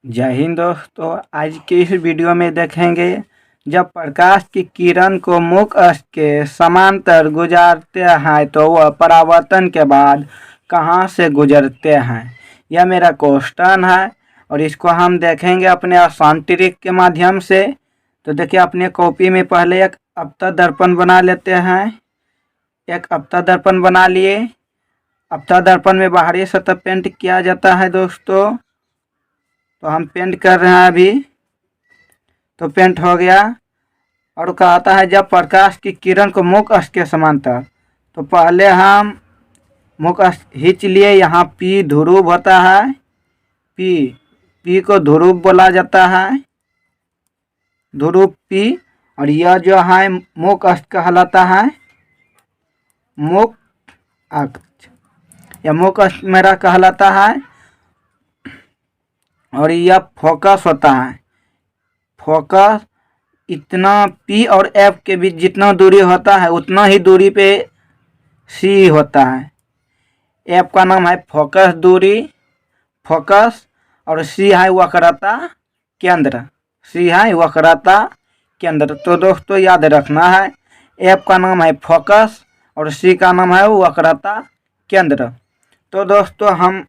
जय हिंद दोस्तों। आज की इस वीडियो में देखेंगे जब प्रकाश की किरण को मुख्य अक्ष के समांतर गुजारते हैं तो वह परावर्तन के बाद कहाँ से गुजरते हैं। यह मेरा क्वेश्चन है और इसको हम देखेंगे अपने आसान ट्रिक के माध्यम से। तो देखिए, अपने कॉपी में पहले एक अपतन दर्पण बना लेते हैं। एक अपतन दर्पण बना लिए। अपतन दर्पण में बाहरी सतह पेंट किया जाता है दोस्तों। तो हम पेंट कर रहे हैं अभी। तो पेंट हो गया। और कहता है जब प्रकाश की किरण को मुख्य अक्ष के समांतर, तो पहले हम मुख्य अक्ष खींच लिए। यहाँ पी ध्रुव होता है। पी को ध्रुव बोला जाता है, ध्रुव पी। और यह जो है मुख्य अक्ष कहलाता है, मुख्य अक्ष। यह मुख्य अक्ष मेरा कहलाता है। और यह फोकस होता है। फोकस इतना पी और एफ के बीच जितना दूरी होता है उतना ही दूरी पे सी होता है। एफ का नाम है फोकस दूरी, फोकस। और सी है वक्रता केंद्र। सी है वक्रता केंद्र। तो दोस्तों याद रखना है, एफ का नाम है फोकस और सी का नाम है वक्रता केंद्र। तो दोस्तों हम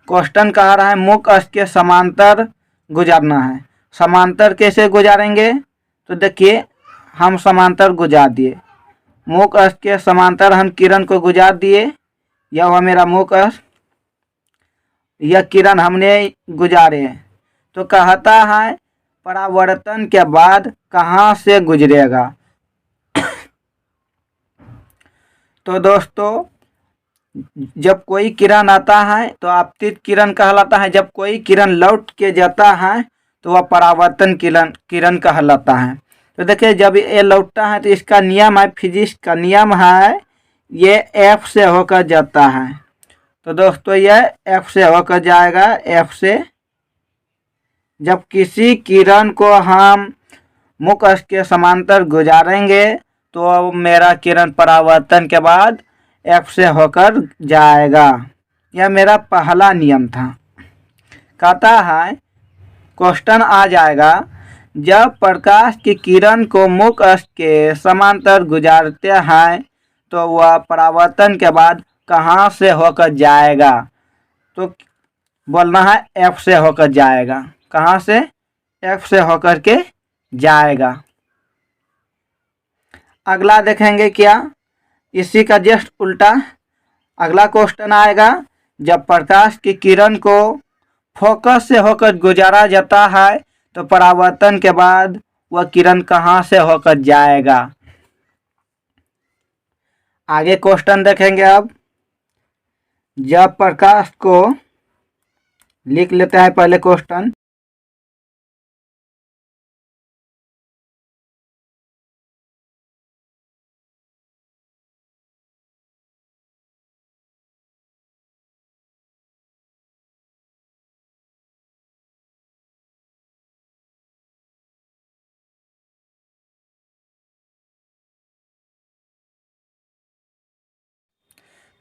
क्वेश्चन कह रहा है मुख्य अक्ष के समांतर गुजारना है। समांतर कैसे गुजारेंगे? तो देखिए, हम समांतर गुजार दिए। मुख्य अक्ष के समांतर हम किरण को गुजार दिए। यह हुआ मेरा मुख्य अक्ष। यह किरण हमने गुजारे। तो कहता है परावर्तन के बाद कहाँ से गुजरेगा। तो दोस्तों जब कोई किरण आता है तो आपतित किरण कहलाता है। जब कोई किरण लौट के जाता है तो वह परावर्तन किरण कहलाता है। तो देखिए, जब ये लौटता है तो इसका नियम है, फिजिक्स का नियम है, ये एफ से होकर जाता है। तो दोस्तों यह एफ से होकर जाएगा। एफ से जब किसी किरण को हम मुख्य अक्ष के समांतर गुजारेंगे तो मेरा किरण परावर्तन के बाद एफ से होकर जाएगा। यह मेरा पहला नियम था। कहता है क्वेश्चन आ जाएगा जब प्रकाश की किरण को मुख्य अक्ष के समांतर गुजारते हैं तो वह परावर्तन के बाद कहाँ से होकर जाएगा। तो बोलना है एफ से होकर जाएगा। कहाँ से? एफ से होकर के जाएगा। अगला देखेंगे क्या, इसी का जस्ट उल्टा अगला क्वेश्चन आएगा। जब प्रकाश की किरण को फोकस से होकर गुजारा जाता है तो परावर्तन के बाद वह किरण कहाँ से होकर जाएगा। आगे क्वेश्चन देखेंगे। अब जब प्रकाश को लिख लेते हैं पहले क्वेश्चन।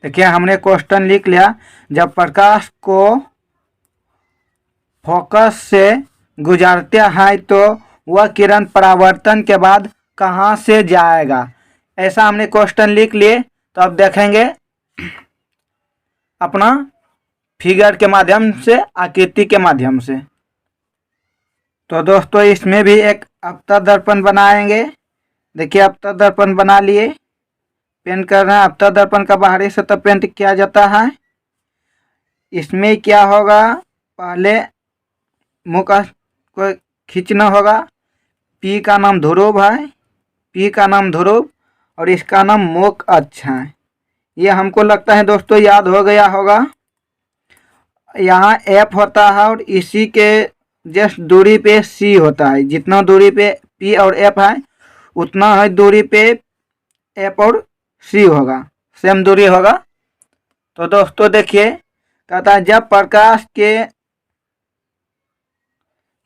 देखिए, हमने क्वेश्चन लिख लिया। जब प्रकाश को फोकस से गुजारते हैं तो वह किरण परावर्तन के बाद कहाँ से जाएगा। ऐसा हमने क्वेश्चन लिख लिए। तो अब देखेंगे अपना फिगर के माध्यम से, आकृति के माध्यम से। तो दोस्तों इसमें भी एक अपतन दर्पण बनाएंगे। देखिए, अपतन दर्पण बना लिए। पेंट कर रहे हैं। अपतन दर्पण का बाहरी सतह पेंट किया जाता है। इसमें क्या होगा, पहले मुख्य को खींचना होगा। पी का नाम ध्रुव है, पी का नाम ध्रुव और इसका नाम मुख्य अक्ष है। ये हमको लगता है दोस्तों याद हो गया होगा। यहाँ एफ होता है और इसी के जस्ट दूरी पे सी होता है। जितना दूरी पे पी और एफ है उतना ही दूरी पे एफ और सी होगा, सेम दूरी होगा। तो दोस्तों देखिए, कहता है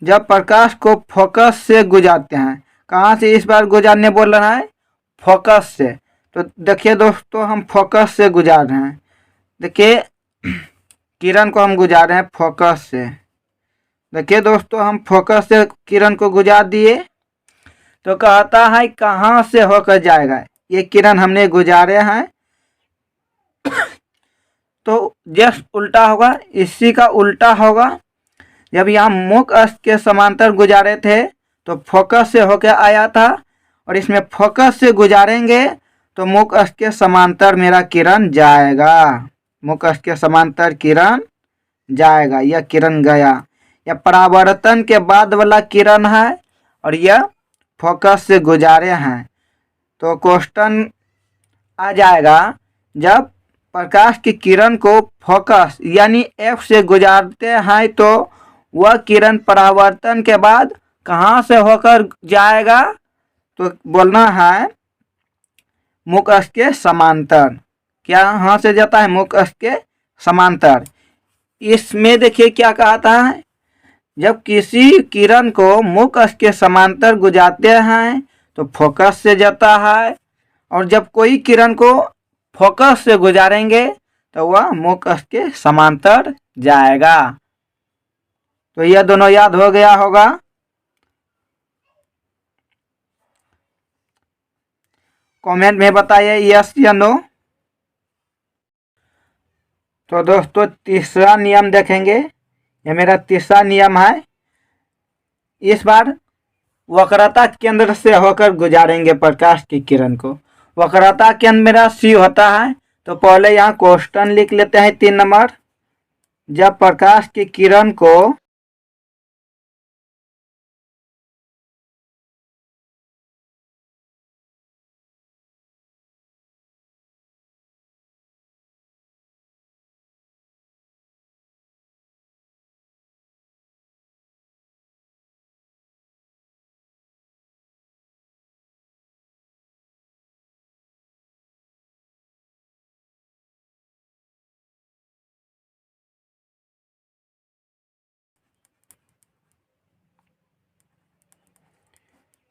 जब प्रकाश को फोकस से गुजारते हैं। कहाँ से इस बार गुजारने बोल रहा है? फोकस से। तो देखिए दोस्तों, हम फोकस से गुजार रहे हैं। देखिए, किरण को हम गुजार रहे हैं फोकस से। देखिए दोस्तों, हम फोकस से किरण को गुजार दिए, तो कहता है कहाँ से होकर जाएगा। ये किरण हमने गुजारे हैं, तो जस्ट उल्टा होगा, इसी का उल्टा होगा। जब यहाँ मुख अक्ष के समांतर गुजारे थे तो फोकस से होकर आया था, और इसमें फोकस से गुजारेंगे तो मुख अक्ष के समांतर मेरा किरण जाएगा। मुख अक्ष के समांतर किरण जाएगा, यह किरण गया। यह परावर्तन के बाद वाला किरण है और यह फोकस से गुजारे हैं। तो क्वेश्चन आ जाएगा, जब प्रकाश की किरण को फोकस यानी एफ से गुजारते हैं तो वह किरण परावर्तन के बाद कहाँ से होकर जाएगा, तो बोलना है मुख अक्ष के समांतर। क्या कहाँ से जाता है? मुख अक्ष के समांतर। इसमें देखिए क्या कहता है, जब किसी किरण को मुख अक्ष के समांतर गुजारते हैं तो फोकस से जाता है, और जब कोई किरण को फोकस से गुजारेंगे तो वह मुख अक्ष के समांतर जाएगा। तो यह दोनों याद हो गया होगा। कमेंट में बताइए यस या नो। तो दोस्तों, तीसरा नियम देखेंगे। यह मेरा तीसरा नियम है। इस बार वक्रता केंद्र से होकर गुजारेंगे प्रकाश की किरण को। वक्रता केंद्र मेरा सी होता है, तो पहले यहाँ क्वेश्चन लिख लेते हैं 3 नंबर। जब प्रकाश की किरण को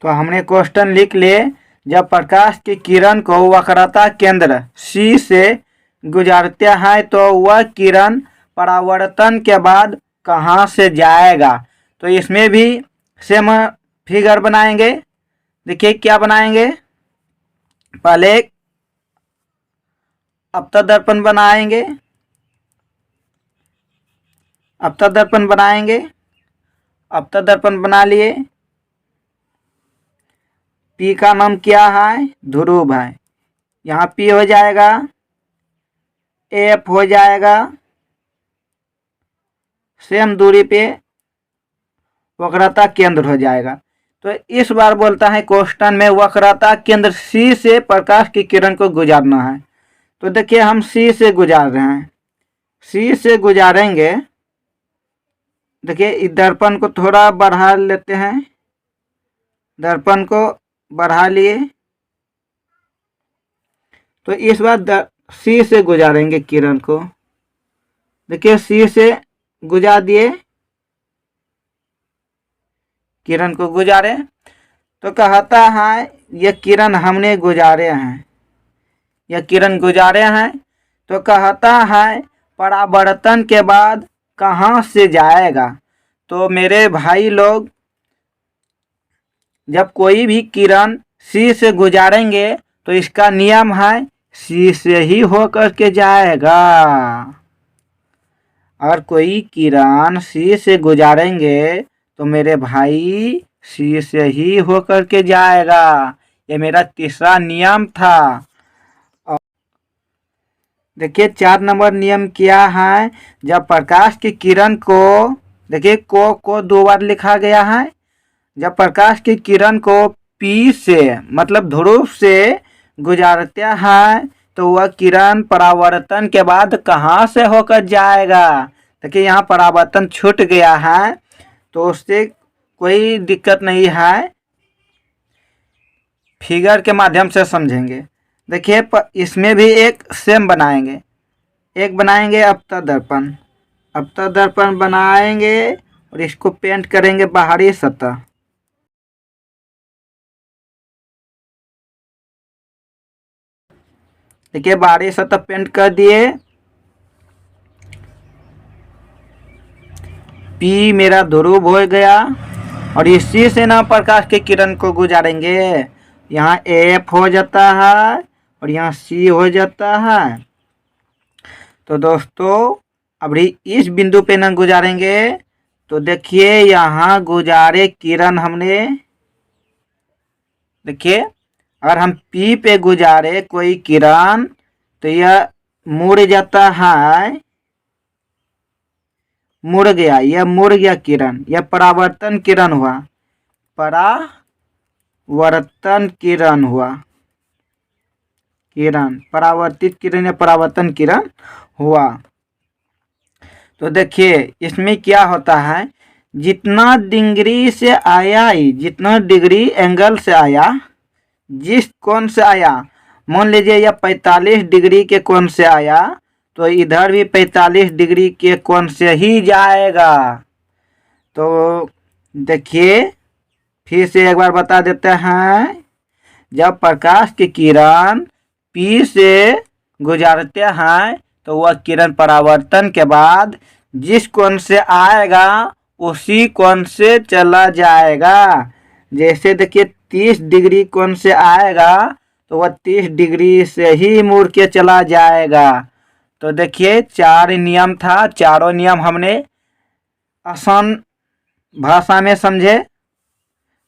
तो हमने क्वेश्चन लिख लिए। जब प्रकाश की किरण को वक्रता केंद्र सी से गुजारते हैं तो वह किरण परावर्तन के बाद कहाँ से जाएगा। तो इसमें भी सेम फिगर बनाएंगे। देखिए क्या बनाएंगे, पहले एक अपतन दर्पण बनाएंगे। अपतन दर्पण बनाएंगे, अपतन दर्पण बना लिए। पी का नाम क्या है? ध्रुव है। यहाँ पी हो जाएगा, एफ हो जाएगा, सेम दूरी पे वक्रता केंद्र हो जाएगा। तो इस बार बोलता है क्वेश्चन में वक्रता केंद्र सी से प्रकाश की किरण को गुजारना है। तो देखिए हम सी से गुजार रहे हैं, सी से गुजारेंगे। देखिए इस दर्पण को थोड़ा बढ़ा लेते हैं, दर्पण को बढ़ा लिए। तो इस बार सी से गुजारेंगे किरण को। देखिए सी से गुजार दिए, किरण को गुजारे। तो कहता है ये किरण हमने गुजारे हैं, यह किरण गुजारे हैं। तो कहता है परावर्तन के बाद कहाँ से जाएगा। तो मेरे भाई लोग, जब कोई भी किरण सी से गुजारेंगे तो इसका नियम है सी से ही होकर के जाएगा। अगर कोई किरण सी से गुजारेंगे तो मेरे भाई सी से ही होकर के जाएगा। ये मेरा तीसरा नियम था। देखिए 4 नंबर नियम क्या है, जब प्रकाश की किरण को, देखिए को 2 बार लिखा गया है। जब प्रकाश की किरण को पी से मतलब ध्रुव से गुजारते हैं तो वह किरण परावर्तन के बाद कहाँ से होकर जाएगा। देखिए यहाँ परावर्तन छूट गया है, तो उससे कोई दिक्कत नहीं है, फिगर के माध्यम से समझेंगे। देखिए इसमें भी एक सेम बनाएंगे, एक बनाएंगे अपतन दर्पण। अपतन दर्पण बनाएंगे और इसको पेंट करेंगे बाहरी सतह। देखिए बाहरी सतह पेंट कर दिए। P मेरा ध्रुव हो गया और इसी से ना प्रकाश के किरण को गुजारेंगे। यहाँ F हो जाता है और यहाँ C हो जाता है। तो दोस्तों अभी इस बिंदु पे ना गुजारेंगे तो देखिए यहाँ गुजारे किरण हमने, देखिए अगर हम P पे गुजारे कोई किरण तो यह मुड़ जाता है, मुड़ गया, यह मुड़ गया किरण, यह परावर्तन किरण हुआ, परावर्तन किरण हुआ, किरण परावर्तित किरण या परावर्तन किरण हुआ। तो देखिए इसमें क्या होता है, जितना डिग्री से आया, जितना डिग्री एंगल से आया, जिस कोण से आया, मान लीजिए यह 45 डिग्री के कोण से आया तो इधर भी 45 डिग्री के कोण से ही जाएगा। तो देखिए फिर से एक बार बता देते हैं, जब प्रकाश की किरण P से गुजारते हैं तो वह किरण परावर्तन के बाद जिस कोण से आएगा उसी कोण से चला जाएगा। जैसे देखिए 30 डिग्री कोण से आएगा तो वह 30 डिग्री से ही मुड़ के चला जाएगा। तो देखिए 4 नियम था, चारों नियम हमने आसान भाषा में समझे।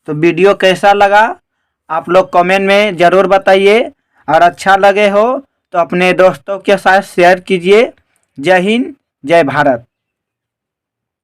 तो वीडियो कैसा लगा आप लोग कमेंट में ज़रूर बताइए, और अच्छा लगे हो तो अपने दोस्तों के साथ शेयर कीजिए। जय हिंद, जय भारत।